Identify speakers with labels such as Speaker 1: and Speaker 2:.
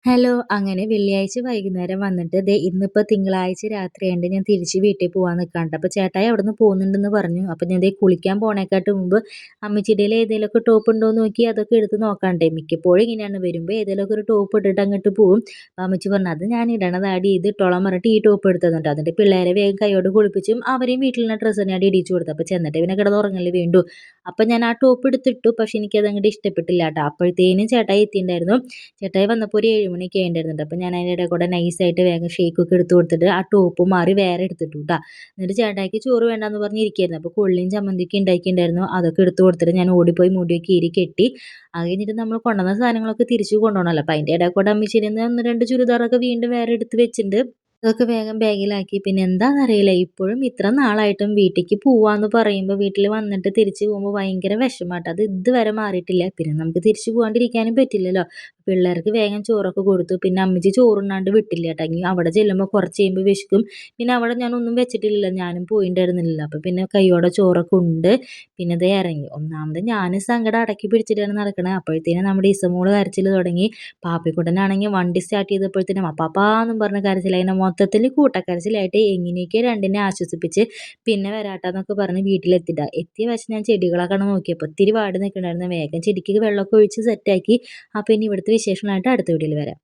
Speaker 1: Hello. അങ്ങനെ വെള്ളിയാഴ്ച വൈകുന്നേരം വന്നിട്ട് ദേ ഇന്നിപ്പോ തിങ്കളാഴ്ച രാത്രിയായോണ്ട് ഞാൻ തിരിച്ച് വീട്ടിൽ പോവാൻ നിക്കാണ് ട്ടോ. അപ്പൊ ചേട്ടായി അവിടുന്ന് പോകുന്നുണ്ടെന്ന് പറഞ്ഞു. അപ്പൊ ഞാൻ ദേ കുളിക്കാൻ പോണേക്കാട്ടും മുമ്പ് അമ്മച്ചിടേൽ ഏതേലൊക്കെ ടോപ്പ് ഉണ്ടോന്ന് നോക്കി അതൊക്കെ എടുത്ത് നോക്കാണ്ടേ. മിക്കപ്പോഴും ഇങ്ങനെയാണ്, വരുമ്പോ ഏതേലൊക്കെ ഒരു ടോപ്പ് ഇട്ടിട്ട് അങ്ങോട്ട് പോവും. അപ്പൊ അമ്മച്ചി പറഞ്ഞു അത് ഞാൻ ഇടണതാടി, ഇത് ഇട്ടോളാൻ പറഞ്ഞിട്ട് ഈ ടോപ്പ് എടുത്ത് തന്നിട്ട് എന്നിട്ട് പിള്ളേരെ വേഗം കൈയോട് കുളിപ്പിച്ചും അവരെയും വീട്ടിലുള്ള ഡ്രസ്സ് തന്നെയാണ് ഇടിച്ചു കൊടുത്തു. അപ്പൊ ചെന്നിട്ട് പിന്നെ കിടന്ന് ഉറങ്ങല് വേണ്ടു. അപ്പൊ ഞാൻ ആ ടോപ്പ് എടുത്തിട്ടു. പക്ഷെ എനിക്കത് അങ്ങോട്ട് ഇഷ്ടപ്പെട്ടില്ല കേട്ടോ. അപ്പോഴത്തേനും ചേട്ടായി എത്തിയിട്ടുണ്ടായിരുന്നു. ചേട്ടായി വന്നപ്പോൾ ഒരു 7 മണിയൊക്കെ ആയിട്ടുണ്ടായിരുന്നുണ്ട്. അപ്പോൾ ഞാൻ അതിൻ്റെ ഇടയിൽ കൂടെ നൈസായിട്ട് വേഗം ഷേക്കൊക്കെ എടുത്ത് കൊടുത്തിട്ട് ആ ടോപ്പ് മാറി വേറെ എടുത്തിട്ടു ട്ടാ. എന്നിട്ട് ചേട്ടായിക്ക് ചോറ് വേണ്ടാന്ന് പറഞ്ഞ് ഇരിക്കുകയായിരുന്നു. അപ്പോൾ കൊള്ളിയും ചമ്മന്തിയൊക്കെ ഉണ്ടാക്കിയിട്ടുണ്ടായിരുന്നു. അതൊക്കെ എടുത്ത് കൊടുത്തിട്ട് ഞാൻ ഓടിപ്പോയി മുടിയൊക്കെ ഈരി കെട്ടി. അത് കഴിഞ്ഞിട്ട് നമ്മൾ കൊണ്ടുവന്ന സാധനങ്ങളൊക്കെ തിരിച്ചു കൊണ്ടുപോകണമല്ലോ. അപ്പോൾ അതിൻ്റെ ഇടയിൽ കൂടെ അമ്മച്ചിരുന്ന് 1, 2 ചുരിദാറൊക്കെ വീണ്ടും വേറെ എടുത്ത് വെച്ചിട്ടുണ്ട്. അതൊക്കെ വേഗം ബാഗിലാക്കി. പിന്നെ എന്താണെന്നറിയില്ല, ഇപ്പോഴും ഇത്ര നാളായിട്ടും വീട്ടിലേക്ക് പോവാന്ന് പറയുമ്പോൾ വീട്ടിൽ വന്നിട്ട് തിരിച്ച് പോകുമ്പോൾ ഭയങ്കര വിഷമാട്ടോ. അത് ഇതുവരെ മാറിയിട്ടില്ല. പിന്നെ നമുക്ക് തിരിച്ചു പോകാണ്ടിരിക്കാനും പറ്റില്ലല്ലോ. പിള്ളേർക്ക് വേഗം ചോറൊക്കെ കൊടുത്തു. പിന്നെ അമ്മച്ചി ചോറുണ്ണാണ്ട് വിട്ടില്ല കേട്ടോ. ഇനി അവിടെ ചെല്ലുമ്പോൾ കുറച്ച് കഴിയുമ്പോൾ വിശക്കും. പിന്നെ അവിടെ ഞാനൊന്നും വെച്ചിട്ടില്ലല്ലോ, ഞാനും പോയിട്ടുണ്ടായിരുന്നില്ലല്ലോ. അപ്പോൾ പിന്നെ കൈയോടെ ചോറൊക്കെ ഉണ്ട്. പിന്നെ ദേ ഇറങ്ങി. ഒന്നാമത് ഞാൻ സങ്കടം അടക്കി പിടിച്ചിട്ടാണ് നടക്കണത്. അപ്പോഴത്തേനും നമ്മുടെ ഇസമോള് കരച്ചിൽ തുടങ്ങി. പാപ്പിക്കുട്ടനാണെങ്കിൽ വണ്ടി സ്റ്റാർട്ട് ചെയ്തപ്പോഴത്തേനും അപ്പാപ്പാന്നും പറഞ്ഞ് കരച്ചിലായി. അങ്ങനെ മൊത്തത്തിൽ കൂട്ടക്കരച്ചിലായിട്ട് എങ്ങനെയൊക്കെ രണ്ടിനെ ആശ്വസിപ്പിച്ച് പിന്നെ വരാട്ടാന്നൊക്കെ പറഞ്ഞ് വീട്ടിലെത്തിയിട്ടാ. എത്തിയ വശം ഞാൻ ചെടികളൊക്കെ നോക്കിയപ്പോൾ ഇത്തിരി വാടി നിൽക്കണമായിരുന്നു. വേഗം ചെടിക്ക് വെള്ളമൊക്കെ ഒഴിച്ച് സെറ്റാക്കി. അപ്പോൾ ഇനി ഇവിടുത്തെ വിശേഷങ്ങളായിട്ട് അടുത്ത വീഡിയോയിൽ വരാം.